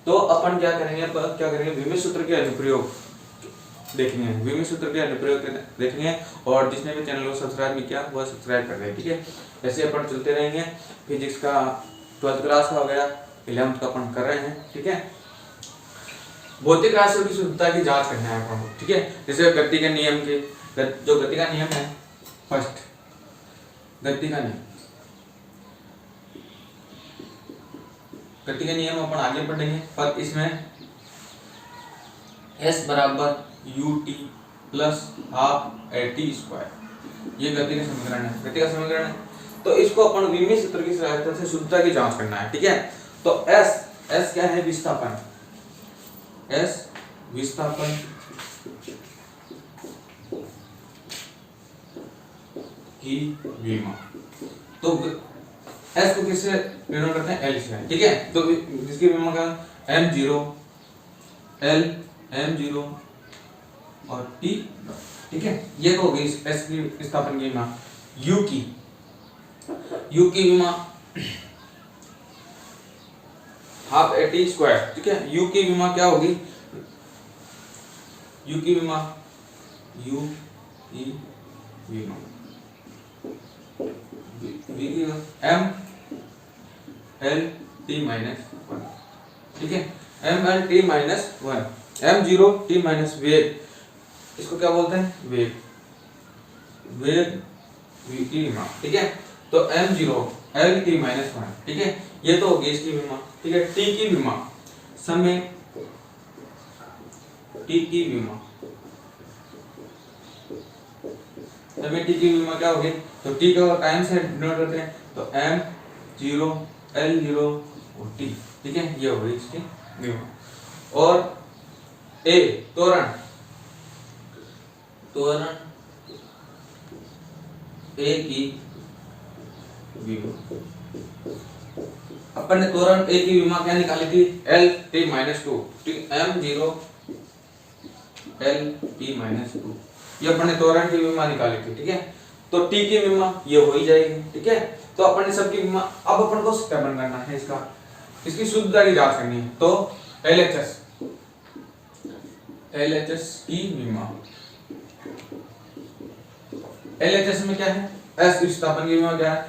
तो अपन क्या करेंगे विमित सूत्र के अनुप्रयोग देखेंगे, विमित सूत्र के अनुप्रयोग देखेंगे। और जिसने भी चैनल को सब्सक्राइब नहीं किया वो सब्सक्राइब कर दे, ठीक है। ऐसे अपन चलते रहेंगे। फिजिक्स का 12th क्लास का हो गया, 11th का अपन कर रहे हैं, ठीक है। भौतिक राशियों की शुद्धता की जांच करना है अपन को, ठीक है। जैसे गति के नियम के, जो गति का नियम है, फर्स्ट गति का नियम, गति के नियम अपन आगे पढ़ेंगे। पर इसमें S बराबर ut plus half at square, ये गति का समीकरण है, गति का समीकरण है। तो इसको अपन विमित सूत्र की सहायता से शुद्धता की जांच करना है, ठीक है। तो S क्या है? विस्थापन, S विस्थापन की विमा। तो S को किससे डिनोट करते हैं? L से, ठीक है। तो जिसकी विमा का m0 L m0 और T, ठीक है। ये तो हो गई S की विस्थापन की विमा। U की विमा हाफ at स्क्वायर, ठीक है। U की विमा क्या होगी? U की विमा m l t माइनस 1, ठीक है। m l t minus 1, m0 t minus वेग, इसको क्या बोलते हैं? वेग v की विमा, ठीक है। तो m0 l t माइनस 1, ठीक है। ये तो होगी इसकी विमा, ठीक है। t की विमा, समय t की विमा, समय t की विमा क्या होगी? तो t को टाइम से डिनोट करते हैं, तो m0 l0 और t, ठीक है। ये हो गई इसकी विमा। और a त्वरण a की विमा, अपन ने त्वरण a की विमा क्या निकाली थी? l t माइनस 2, ठीक। m0 l t माइनस 2, ये अपन ने त्वरण की विमा निकाली थी, ठीक है। तो t की विमा ये हो ही जाएगी, ठीक है। तो अपन ने सबकी विमा, अब अपन को सत्यापन करना है इसकी शुद्धता की जांच करनी है। तो LHS की विमा, LHS में क्या है? S विस्थापन की विमा क्या है?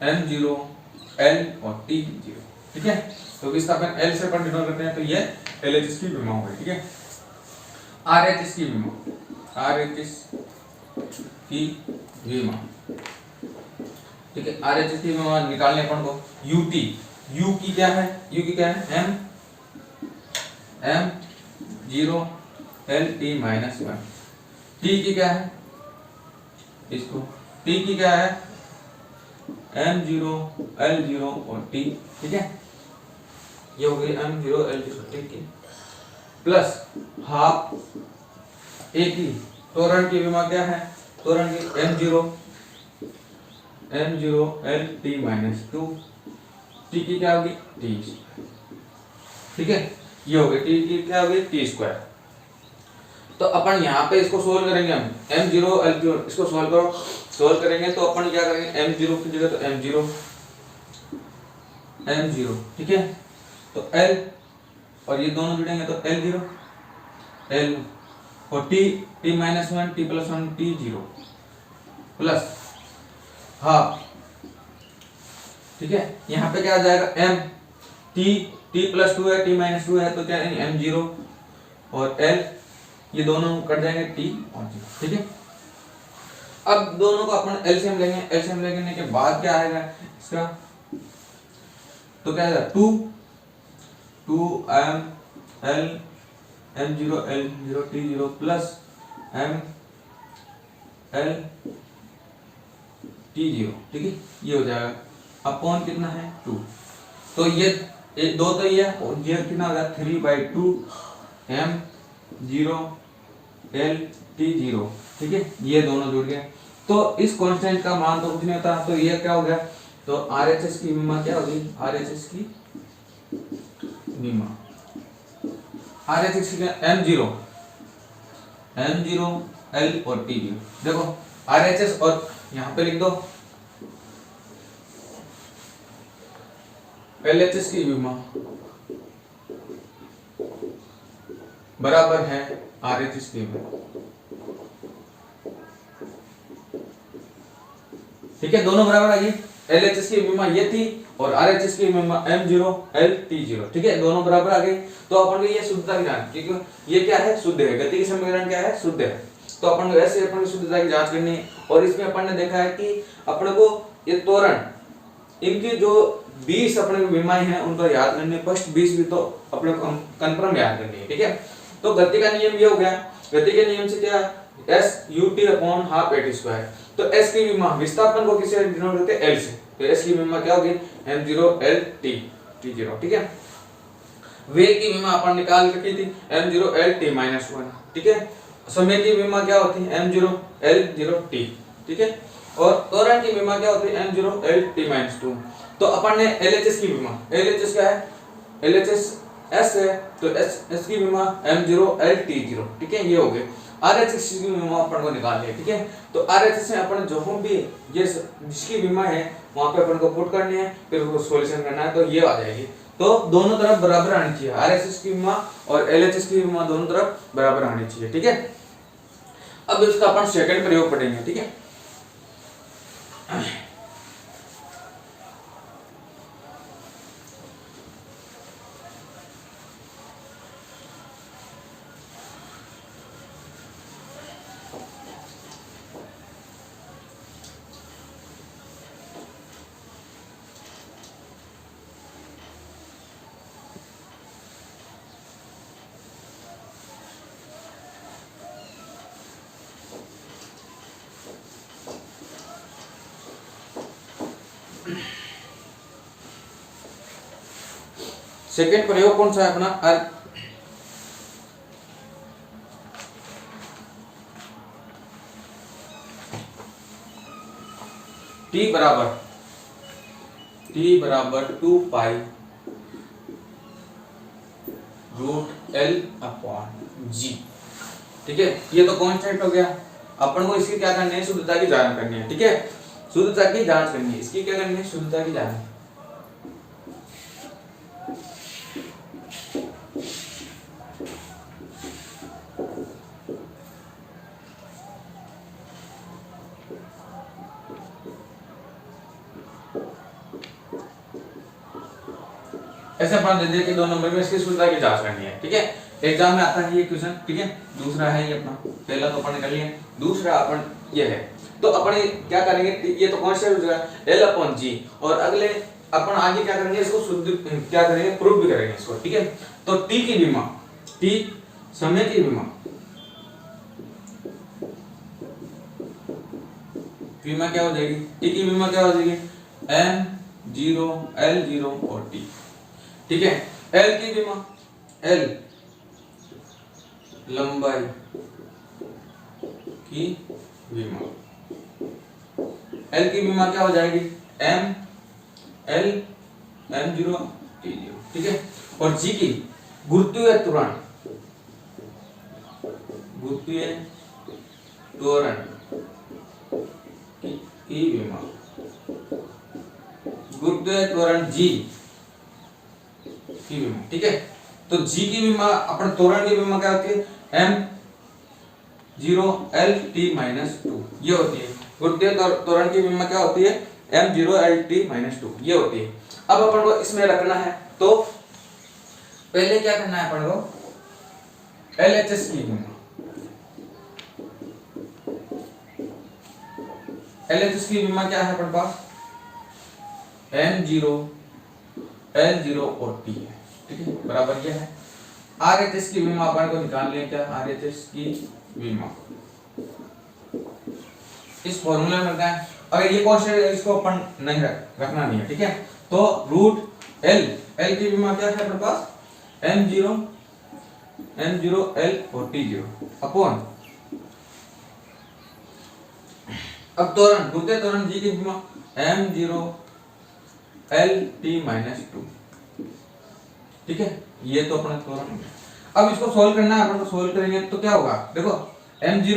m0 l और t0, ठीक है। तो विस्थापन L से अपन डिनोट करते हैं, तो ये LHS की विमा होगी, ठीक है। RHS की विमा, RHS की विमा, ठीक है। RHS की विमा निकालने अपन को UT, U की क्या है? m0 l t minus 1, T की क्या है? इसको T की क्या है? m0 l0 और T, ठीक है। ये हो गई m0 l0, ठीक है। प्लस हाफ a की त्वरण की विमा क्या है? त्वरण की m0 l t minus 2, T की क्या होगी? T, ठीक है। ये हो गई T की क्या होगी? T square. तो अपन यहाँ पे इसको सोल्व करेंगे, हम m0 l0, इसको सोल्व करेंगे। तो अपन क्या करेंगे? m0 की जगह तो m0, ठीक है। तो l और ये दोनों जुड़ेंगे तो l0 l और t minus 1 t plus 1 t0 plus half, ठीक है। यहाँ पे क्या आ जाएगा? m t प्लस 2 है, t माइनस 2 है, तो क्या है? m0 और l, ये दोनों कट जाएंगे t और 0, ठीक है। अब दोनों को अपन एलसीएम लेंगे, एलसीएम लेने के बाद क्या आएगा इसका? तो क्या आएगा? 2m l m0 l0 t0 plus m l t0, ठीक है। ये हो जाएगा अपॉन कितना है? 2। तो ये दो तो ये और ये कितना होगा? 3/2 m0 l t0, ठीक है। ये दोनों जुड़ गए। तो इस कांस्टेंट का मान तो कुछ नहीं होता, तो ये क्या हो गया? तो RHS की विमा क्या होगी? RHS की विमा, RHS की m0 l और t0। देखो RHS और यहाँ पे लिख दो LHS की विमा बराबर है RHS की विमा। ठीक है, दोनों बराबर आ गई। LHS की विमा ये थी और RHS की विमा M0 LT0। ठीक है, दोनों बराबर आ गई। तो अपन को ये शुद्धता की जांच, क्योंकि ये क्या है, शुद्ध है, गति की समीकरण क्या है, शुद्ध है। तो अपन को ऐसे अपन की शुद्धता की जांच करनी है। और इसमें अपन ने देखा है कि अपन को ये त्वरण, इनकी जो 20 अपने विमाएं हैं उनको याद करनी है। फर्स्ट 20 भी तो अपने को कंफर्म याद करनी है। ठीक है, तो गति का नियम ये हो गया। गति के नियम से क्या, S ut upon half at²। तो S की विमा विस्थापन को किससे डिनोट करते हैं, L से। तो S की विमा क्या होगी, M0 LT T0। ठीक है, वेग की विमा अपन निकाल रखी थी M0 LT-1। ठीक है, समय की विमा क्या होती है, M0 L0T। ठीक है, और त्वरण की विमा क्या होती है, M0 LT-2। तो अपन ने LHS की विमा, LHS क्या है, LHS S है, तो S की विमा M0 LT0। ठीक है, ये हो गए। RHS की विमा अपन को निकालनी है। ठीक है, तो RHS में अपन जो भी ये जिसकी विमा है वहां पे अपन को पुट करनी है, फिर उसको सॉल्यूशन करना है, तो ये आ जाएगी। तो दोनों तरफ बराबर आनी चाहिए, RHS की विमा और LHS की विमा दोनों तरफ बराबर आनी चाहिए। ठीक है, अब इसका अपन सेकंड प्रयोग पढ़ेंगे। ठीक है, सेकंड प्रयोग कौन सा है अपना, T बराबर 2 pi root L upon G। ठीक है, ये तो कांस्टेंट हो गया। अपन को इसकी क्या करनी है, शुद्धता की जांच करनी है। ठीक है, शुद्धता की जांच करनी है, इसकी क्या करनी है, शुद्धता की जांच। ऐसे अपन दे दिए कि 2 नंबर में इसकी शुद्धता की जांच करनी है। ठीक है, एग्जाम में आता है ये क्वेश्चन। ठीक है, दूसरा है ये अपना, पहला तो अपन ने कर लिया, दूसरा अपन ये है। तो अपन क्या करेंगे, ये तो कांस्टेंट हो जाएगा L अपॉन G, और अगले अपन आगे क्या करेंगे, इसको शुद्ध क्या करेंगे, प्रूफ भी करेंगे इसको। ठीक है, तो T की विमा, T समय की विमा, विमा क्या हो जाएगी, T की विमा क्या हो जाएगी, M0 L0 और T। ठीक है, L की विमा, L लंबाई की विमा, L की विमा क्या हो जाएगी, M L M0 T0। ठीक है, और G की गुरुत्वीय त्वरण, गुरुत्वीय त्वरण की विमा, गुरुत्वीय त्वरण G की विमा। ठीक है, तो G की विमा, अपन त्वरण की विमा क्या होती है, M0 LT-2 ये होती है। गुरुत्वीय त्वरण की विमा क्या होती है, M0 LT-2 ये होती है। अब अपन को इसमें रखना है, तो पहले क्या करना है अपन को, LHS की विमा, LHS की विमा क्या है अपन पास, M0 L0 और T है। ठीक है, बराबर क्या है, RHS की विमा अपन को निकाल लिया, क्या RHS की विमा इस फॉर्मूले में रखना है। अगर ये क्वेश्चन है इसको अपन नहीं रखना नहीं है। ठीक है, तो रूट L की विमा क्या है अपने पास, M0 L और T0 अपॉन, अब त्वरण, गुरुत्वीय त्वरण G की विमा M0 LT-2। ठीक है, ये तो अपना त्वरण। अब इसको सोल्व करना है, अपन को सोल्व करेंगे तो क्या होगा, देखो M0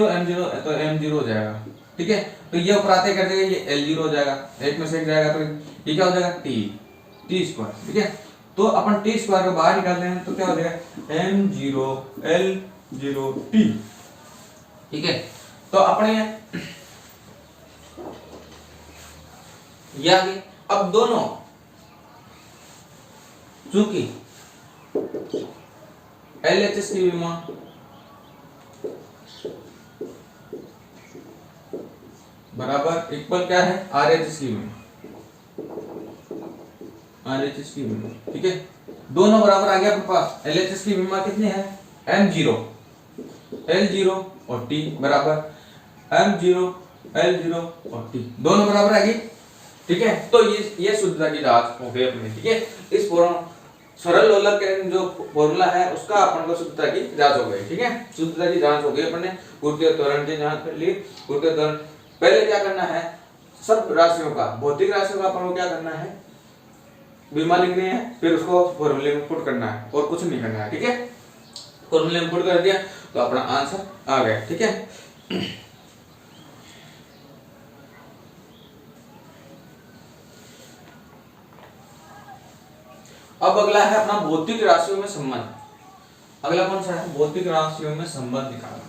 तो M0 हो जाएगा। ठीक है, तो ये ऊपर आते कर देगा, ये L0 हो जाएगा, एक में से एक जाएगा, तो ये क्या हो जाएगा, T²। ठीक है, तो अपन टी स्क्वायर को बाहर निकालते हैं तो क्या हो जाएगा m0l0t। ठीक है, तो अपने ये आ गए। अब दोनों चूंकि LHS की विमा बराबर इक्वल क्या है RHS की विमा, RHS की विमा। ठीक है, दोनों बराबर आ गया अपने पास। LHS की विमा कितनी है m0 l0 और t बराबर m0 l0 और t, दोनों बराबर आ गई। ठीक है, तो ये शुद्धता की जांच हो गई अपनी। ठीक है, इस सरल लोलक के जो फॉर्मूला है उसका अपन को शुद्धता की जांच हो गई। ठीक है, शुद्धता की जांच हो गई अपन ने गुरुत्वीय त्वरण की जांच कर ली। गुरुत्वीय त्वरण पहले क्या करना है, सब राशियों का, भौतिक राशियों का अपन को क्या करना है, विमा लिखनी है, फिर उसको फॉर्मूले में पुट करना है और कुछ नहीं करना है। ठीक है, फॉर्मूले में पुट कर दिया तो अपना आंसर आ गया। ठीक है, अब अगला है अपना भौतिक राशियों में संबंध। अगला कौन सा है, भौतिक राशियों में संबंध निकालना।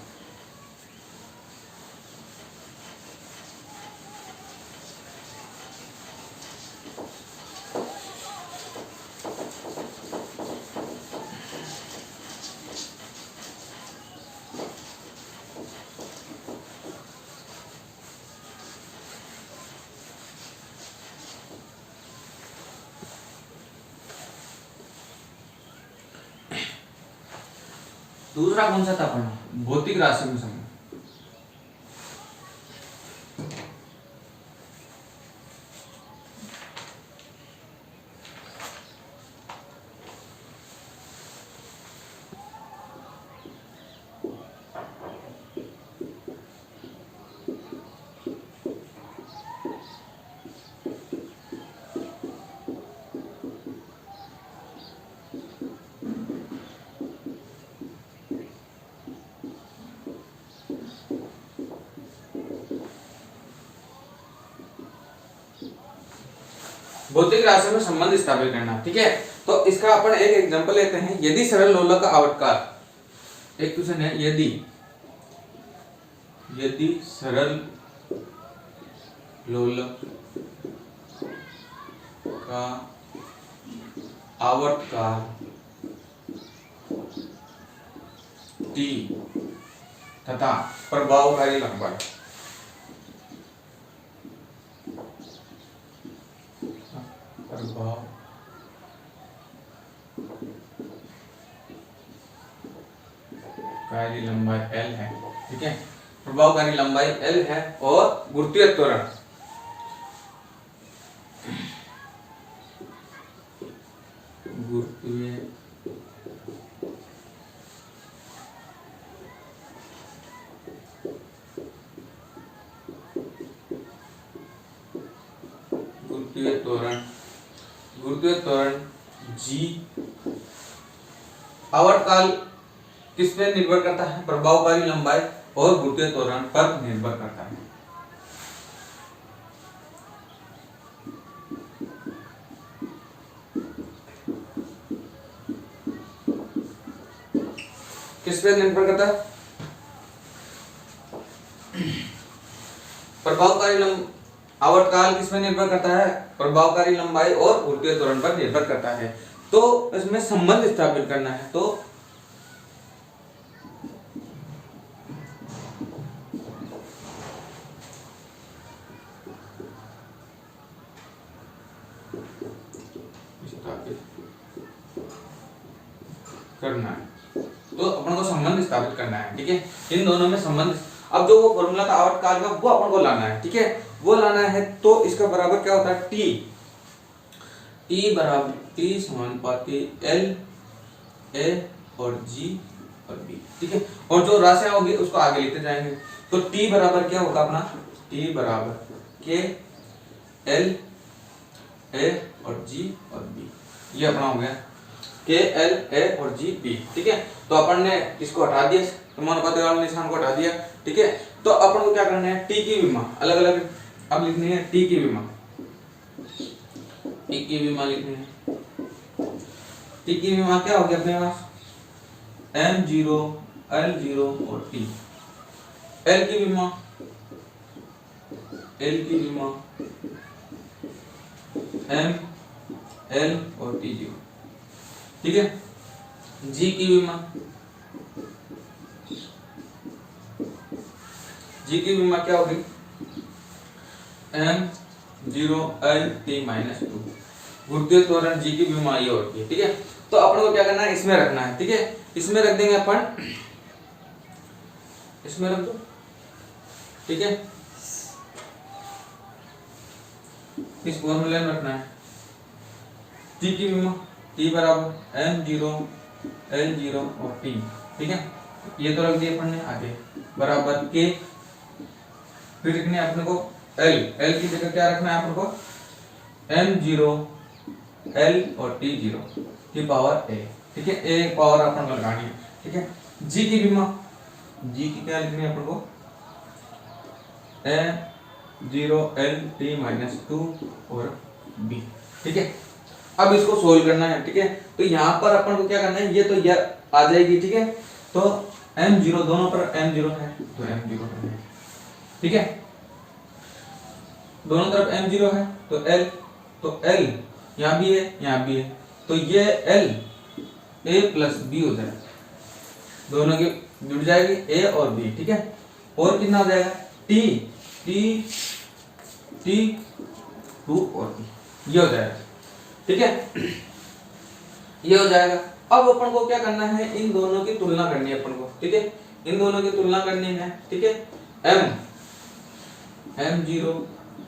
दूसरा कौन सा था अपना, भौतिक राशियों में संबंध। भौतिक राशियों में संबंध स्थापित करना। ठीक है, तो इसका अपन एक एग्जांपल लेते हैं। यदि सरल लोलक का आवर्तकाल, एक क्वेश्चन है, यदि सरल लोलक का आवर्तकाल t तथा प्रभावकारी लंबाई प्रभावकारी लंबाई L है। ठीक है, प्रभावकारी लंबाई L है और गुरुत्वीय त्वरण गुरुत्वीय त्वरण G। आवर्तकाल किस पे निर्भर करता है, प्रभावकारी लंबाई और गुरुत्वीय त्वरण पर निर्भर करता है। किस पे निर्भर करता है, आवर्तकाल किस पे निर्भर करता है, प्रभावकारी लंबाई और गुरुत्वीय त्वरण पर निर्भर करता है। तो इसमें संबंध स्थापित करना है। तो करना है, तो अपन को संबंध स्थापित करना है। ठीक है, इन दोनों में संबंध। अब जो वो फॉर्मूला था आवर्तकाल का वो अपन को लाना है। ठीक है, वो लाना है तो इसका बराबर क्या होता है, T बराबर T समानुपाती L A और G और B। ठीक है, और जो राशियां होगी उसको आगे लिखते जाएंगे। तो T बराबर क्या होगा अपना, T बराबर K L A और G और B। ये अपना हो गया K L A और G B। ठीक है, तो अपन ने इसको हटा दिया, समानुपाती वाले निशान को हटा दिया। ठीक है, तो अपन को क्या करना है, T की विमा अलग अलग अब लिखनी है। T की विमा लिखनी है। टी की विमा क्या होगी अपने पास m0 l0 और t। l की विमा m l और t0, ठीक है। g की विमा क्या होगी m0 l t माइनस 2। गुरुत्वीय त्वरण g की विमा ये होती है, ठीक है। तो अपन को क्या करना है, इसमें रखना है, ठीक है। इसमें रख देंगे अपन, इसमें रख दो, ठीक है। इस फॉर्मूले में रखना है t की विमा t बराबर m0 l0 और t, ठीक है। ये तो रख दिए अपन ने, आगे बराबर k, फिर लिखने अपने को l की जगह क्या रखना है अपन को m0 l और t0 की पावर a, ठीक है। a पावर अपन को लगानी है, ठीक है। g की विमा, g की क्या लिखनी है अपन को m0 l t माइनस 2 और b, ठीक है। अब इसको सोल्व करना है, ठीक है। तो यहाँ पर अपन को क्या करना है, ये तो ये आ जाएगी, ठीक है। तो m0 दोनों पर m0 है तो m0 है, ठीक है। दोनों तरफ m0 है तो l, तो l यहाँ भी है यहाँ भी है, तो ये l a प्लस b हो जाएगा, दोनों की जुड़ जाएगी a और b, ठीक है। और कितना हो जाएगा t 2 और b, ये हो जाएगा, ठीक है। ये हो जाएगा। अब अपन को क्या करना है, इन दोनों की तुलना करनी है अपन को, ठीक है। इन दोनों की तुलना करनी है, ठीक है। m0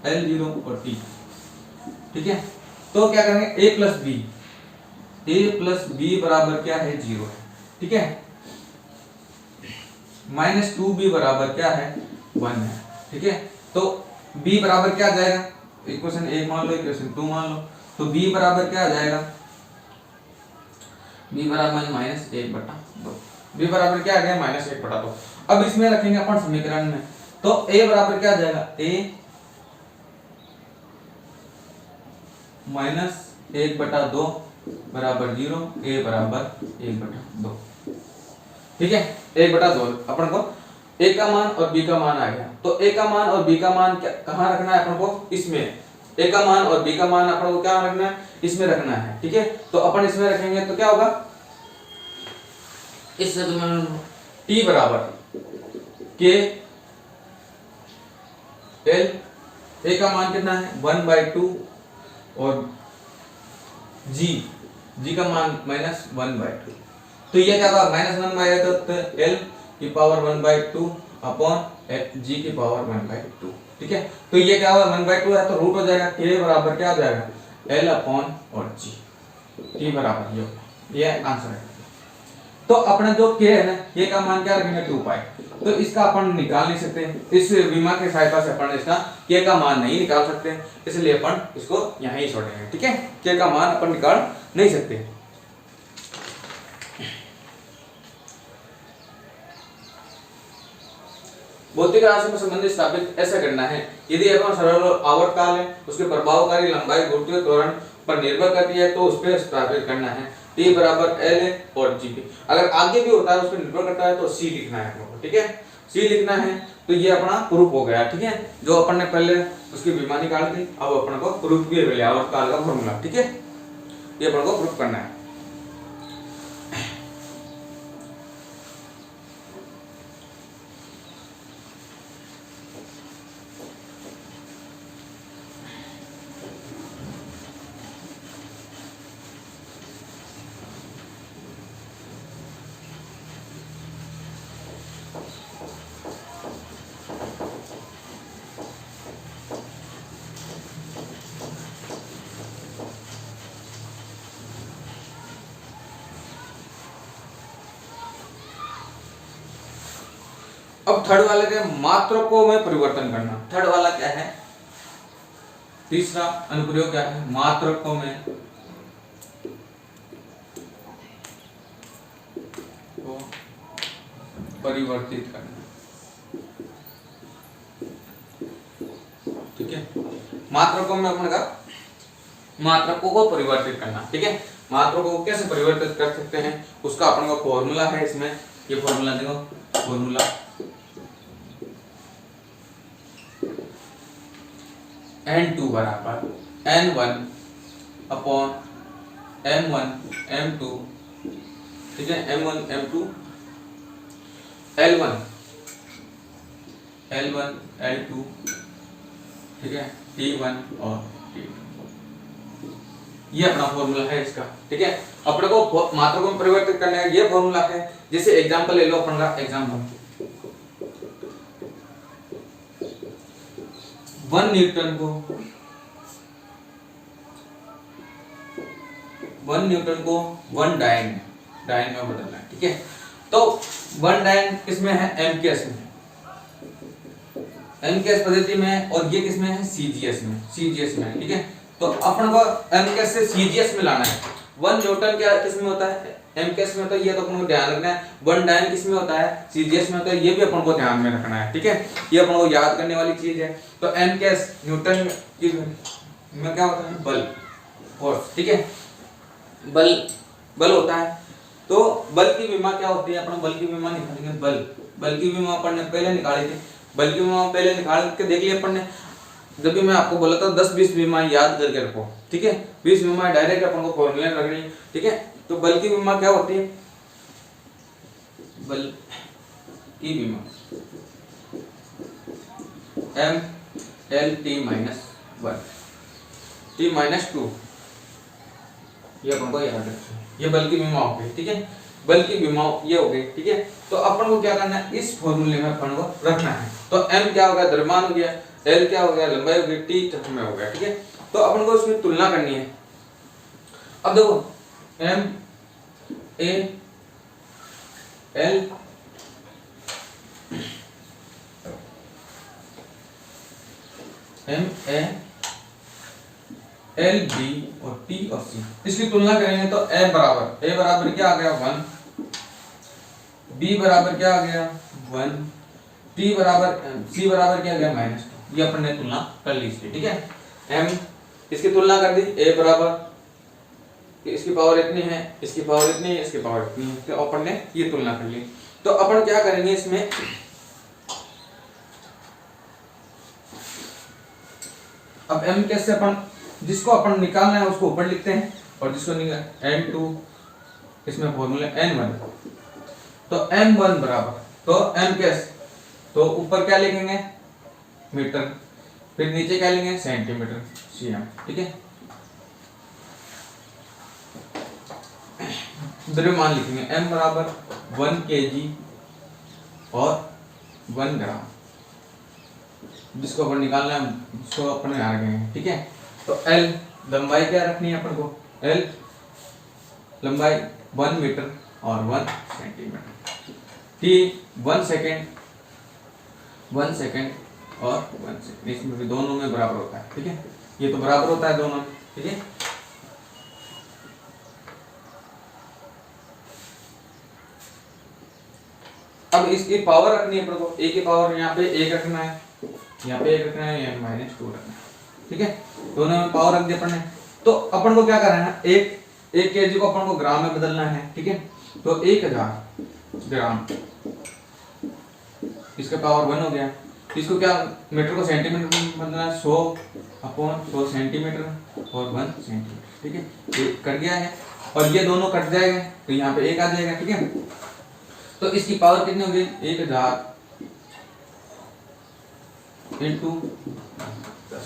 l0 और t, ठीक है। तो क्या करेंगे a प्लस b बराबर क्या है 0 है, ठीक है। माइनस 2b बराबर क्या है 1 है, ठीक है। तो b बराबर क्या आ जाएगा, इक्वेशन 1 मान लो, इक्वेशन 2 मान लो, तो b बराबर क्या आ जाएगा, b बराबर -1/2, b बराबर क्या आ गया -1/2। अब इसमें रखेंगे अपन समीकरण में, तो a बराबर क्या आ जाएगा a -1/2 बराबर 0, a बराबर 1/2, ठीक है। 1/2 अपन को a का मान और b का मान आ गया, तो a का मान और b का मान कहाँ रखना है अपन को, इसमें a का मान और b का मान अपन को क्या रखना है, इसमें रखना है, ठीक है। तो अपन इसमें रखेंगे तो क्या होगा, इससे तो t बराबर k l, a का मान कितना है 1/2 और g का मान -1/2, तो ये क्या होगा -1/2, तो l की पावर 1/2 अपॉन g की पावर 1/2, ठीक है। तो ये क्या होगा 1/2 है तो रूट हो जाएगा, k बराबर क्या हो जाएगा l अपॉन और g, t बराबर ये आंसर है। तो अपना जो k है ना, k का मान क्या रखेंगे 2 पाई, तो इसका अपन निकाल नहीं सकते, इस विमा के सहायता से अपन इसका k का मान नहीं निकाल सकते, इसलिए अपन इसको यहीं ही छोड़ेंगे, ठीक है। k का मान अपन निकाल नहीं सकते। भौतिक राशि में संबंधित स्थापित ऐसा करना है, यदि अपन सरल आवर्तकाल है, उसके प्रभावकारी लंबाई गुरुत्वीय त्वरण पर निर्भर करती है, तो उस पर स्थापित करना है t बराबर l और g p। अगर आगे भी होता है उस पर निर्भर करता है तो c लिखना है आपको, ठीक है। c लिखना है, तो ये अपना प्रूफ हो गया, ठीक है। जो अपन ने पहले उसकी विमा निकाल दी, अब अपन को प्रूफ के लिए आवर्तकाल का फॉर्मूला, ठीक है, ये अपन को प्रूफ करना है। अब थर्ड वाले के मात्रकों में परिवर्तन करना, थर्ड वाला क्या है, तीसरा अनुप्रयोग क्या है, मात्रकों में परिवर्तित करना, ठीक है। मात्रकों में अपने का मात्रकों को परिवर्तित करना, ठीक है। मात्रा को कैसे परिवर्तित कर सकते हैं उसका अपन का फॉर्मूला है इसमें। ये फॉर्मूला देखो, फॉर्मूला N2 बराबर N1 अपॉन M1 M2, ठीक है, M1 M2 L1 L2, ठीक है, T1 और T2। ये अपना फॉर्मूला है इसका, ठीक है। अपने को मात्रा को परिवर्तित करने का ये फॉर्मूला है। जैसे एग्जांपल ले लो अपन का, एग्जांपल 1 न्यूटन को 1 डायन में बदलना है, ठीक है। तो 1 डायन किसमें है? एमकेएस में, एमकेएस पद्धति में, और ये किसमें है? सीजीएस में, ठीक है। तो अपन को एमकेएस से सीजीएस में लाना है। 1 न्यूटन क्या किसमें होता है? एमकेएस में होता है, ये तो अपन को ध्यान रखना है। 1 डायन किसमें होता है? सीजीएस में होता है, ये भी अपन को ध्यान में रखना है, ठीक है। ये अपन को याद करने वाली चीज है। तो एमकेएस न्यूटन में क्या होता है? बल, फोर्स, ठीक है। बल होता है। तो बल की विमा क्या होती है? अपन बल की विमा निकालेंगे। बल की विमा अपन ने पहले निकाली थी। बल की विमा पहले निकाल के देख लिया अपन ने। जब भी मैं आपको बोला था 10-20 विमा याद करके रखो, ठीक है। 20 विमा डायरेक्ट अपन को फॉर्मूले में रखनी, ठीक है। तो बल की विमा क्या होती है? बल की विमा M L T-1 T-2, ये अपन को याद रखना है। ये बल की विमा हो गई, ठीक है। बल की विमा ये हो गई, ठीक है। तो अपन को क्या करना है? इस फॉर्मूले में अपन को रखना है। तो M क्या हो गया? द्रव्यमान हो गया। L क्या हो गया? लंबाई हो गई। T में हो गया, ठीक है। तो अपन को इसमें तुलना करनी है। अब देखो M A L M A L B और T और C, इसकी तुलना करेंगे तो A बराबर क्या आ गया? 1, B बराबर क्या आ गया? 1, C बराबर क्या आ गया? -2। ये अपन ने तुलना कर ली इसकी, ठीक है। M इसकी तुलना कर दी, A बराबर इसकी पावर इतनी है, इसकी पावर इतनी है, इसकी पावर इतनी है, तो अपन ने ये तुलना कर ली। तो अपन क्या करेंगे इसमें? अब M कैसे अपन जिसको अपन निकालना है उसको ऊपर लिखते हैं, और जिसको N2 इसमें फॉर्मूला N1। तो M1 बराबर, तो M कैस, तो ऊपर क्या लिखेंगे? मीटर, फिर नीचे क्या लेंगे? सेंटीमीटर, cm, ठीक है। द्रव्यमान लिखेंगे M बराबर 1 kg और 1 ग्राम, जिसको अपन निकालना है उसको अपन आ गए हैं, ठीक है। तो L लंबाई क्या रखनी है अपन को? L लंबाई 1 मीटर और 1 सेंटीमीटर। T 1 सेकेंड और 1 सेकेंड, इसमें भी दोनों में बराबर होता है, ठीक है। ये तो बराबर होता है दोनों, ठीक है। अब इसकी पावर रखनी है अपन को। A की पावर यहाँ पे 1 रखना है, यहाँ पे 1 रखना है, यहाँ -2 रखना है, ठीक है। दोनों में पावर रख दिया अपन ने। तो अपन को क्या करना है? एक केजी को अपन को ग्राम में बदलना है, ठीक है। तो 1000 ग्राम, इसका पावर 1 हो गया। इसको क्या मीटर को सेंटीमीटर में बदलना है? 100/100 सेंटीमीटर और 1 सेंटीमीटर, ठीक है। ये कट गया है और ये दोनों कट जाएंगे, तो यहाँ पे 1 आ जाएगा, ठीक है। तो इसकी पावर कितनी होगी? 1000 इंटू 10,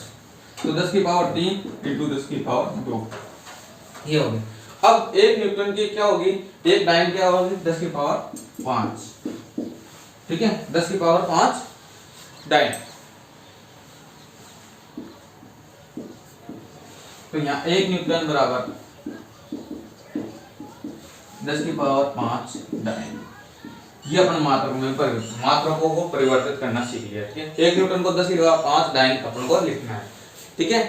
तो 10 की पावर 3 इंटू 10 की पावर 2, ये होगी। अब 1 न्यूटन की क्या होगी? 1 डायन क्या होगी? 10 की पावर 5, ठीक है। 10 की पावर 5 डायन। तो यहाँ 1 न्यूटन बराबर 10 की पावर 5 डायन। ये अपन मात्रकों को परिवर्तित करना सीख लिया, ठीक है। 1 न्यूटन को 10 की पावर 5 डायन अपन को लिखना है, ठीक है।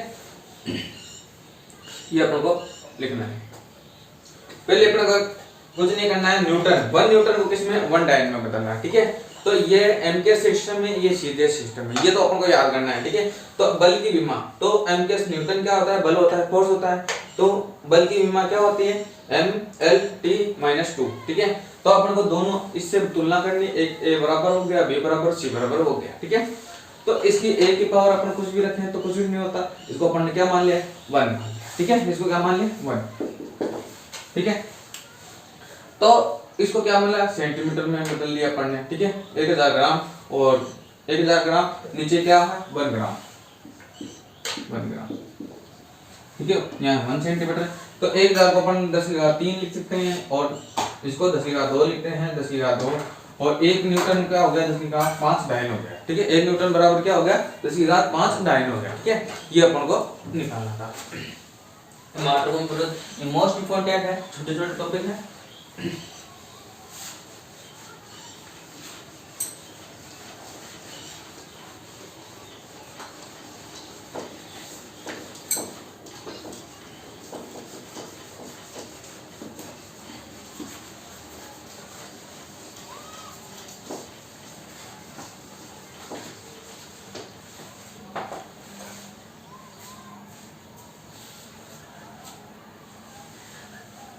ये अपन को लिखना है। पहले अपन को कुछ नहीं करना है, न्यूटन 1 न्यूटन को किसमें? 1 डायन में बदलना है, ठीक है। तो ये एमकेएस सिस्टम में, ये सीधे सिस्टम है, ये तो अपन को याद करना है, ठीक है। तो बल की विमा, तो एमकेएस न्यूटन क्या होता है? बल होता है, फोर्स होता है। तो बल की विमा क्या होती है mLt-2, ठीक है। तो अपन को दोनों इससे तुलना करनी, एक a बराबर हो गया, b बराबर, c बराबर हो गया, ठीक है। तो इसकी a की पावर अपन कुछ भी रखें तो कुछ भी नहीं होता, इसको अपन ने क्या मान लिया 1, ठीक है। इसको क्या मान लिया 1, ठीक है। तो इसको क्या मिला सेंटीमीटर में बदल लिया अपन ने, ठीक है। 1000 ग्राम और 1000 ग्राम, नीचे क्या है 1 ग्राम, 1 ग्राम, ठीक है। यहाँ 1 सेंटीमीटर। तो 1000 को अपन 10⁻³ लिख सकते हैं और इसको 10⁻² लिखते हैं, 10⁻²। और 1 न्यूटन क्या हो गया 10⁻5 डाइन हो गया, ठीक है। 1 न्यूटन बराबर क्या हो गया 10⁻5 डाइन हो गया, ठीक है। ये अपन को निकालना था। मोस्ट इंपोर्टेंट है, छोटे छोटे टॉपिक है।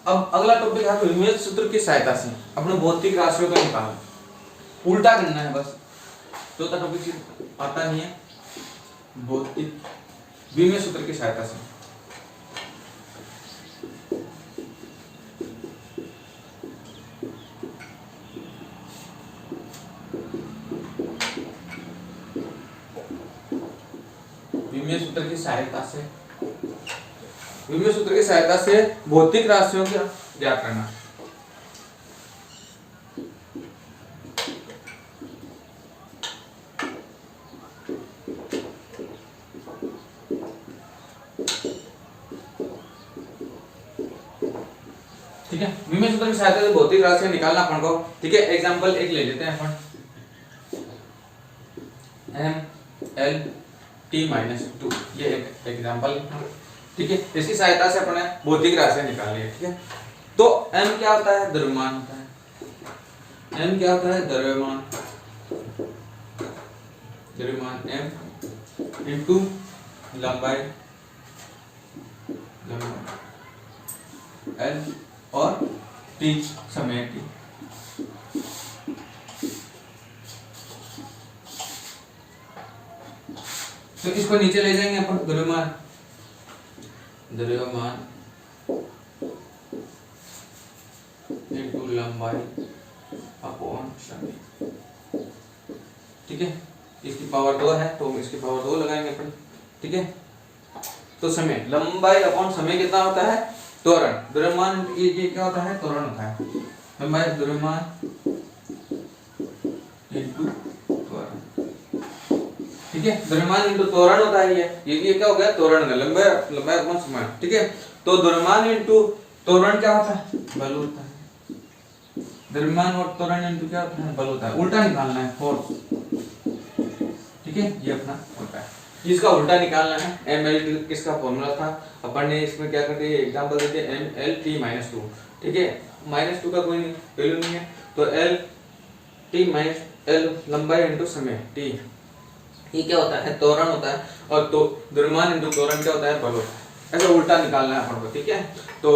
अब अगला टॉपिक है विमेय सूत्र की सहायता से अपने भौतिक राशियों का निकालना, उल्टा करना है बस। चौथा टॉपिक आता नहीं है, भौतिक विमेय सूत्र की सहायता से। विमेय सूत्र की सहायता से, विमेय सूत्र की सहायता से भौतिक राशियों का ज्ञात करना। ठीक है, विमेय सूत्र की सहायता से भौतिक राशियां निकालना अपन को, ठीक है। एग्जांपल एक ले लेते हैं अपन, mLt-2, ये एक एग्जांपल, ठीक है। इसकी सहायता से अपने भौतिक राशियां निकालनी है, ठीक है। तो m क्या होता है द्रव्यमान होता है, m क्या होता है द्रव्यमान, द्रव्यमान m इंटू लंबाई l और t समय t। तो इसको नीचे ले जाएंगे अपन, द्रव्यमान, द्रव्यमान इंटू लंबाई अपॉन समय, ठीक है। इसकी पावर 2 है तो इसकी पावर 2 लगाएंगे अपन, ठीक है। तो समय, लंबाई अपॉन समय कितना होता है त्वरण, द्रव्यमान ये क्या होता है त्वरण होता है, लंबाई द्रव्यमान इंटू त्वरण, ठीक है। द्रव्यमान इंटू त्वरण होता है ये क्या हो गया त्वरण, लंबाई अपॉन समय, ठीक है। तो द्रव्यमान इंटू त्वरण क्या होता है बल होता है, द्रव्यमान और त्वरण इंटू क्या होता है बल होता है, उल्टा निकालना है फोर्स, ठीक है। ये अपना होता है, इसका उल्टा निकालना है। mL किसका फॉर्मूला था अपन ने, इसमें क्या करते हैं एग्जांपल देते हैं mLt-2, ठीक है। -2 का कोई वैल्यू नहीं है, तो L लंबाई इंटू समय t, ये क्या होता है त्वरण होता है, और तो द्रव्यमान इंटू त्वरण क्या होता है बल होता है। ऐसा उल्टा निकालना है अपन को, ठीक है। तो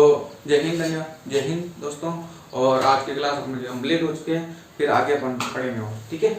जय हिंद, धन्यवाद, जय हिंद दोस्तों। और आज की क्लास अपनी कंप्लीट हो चुके हैं, फिर आगे अपन पढ़ेंगे, ठीक है।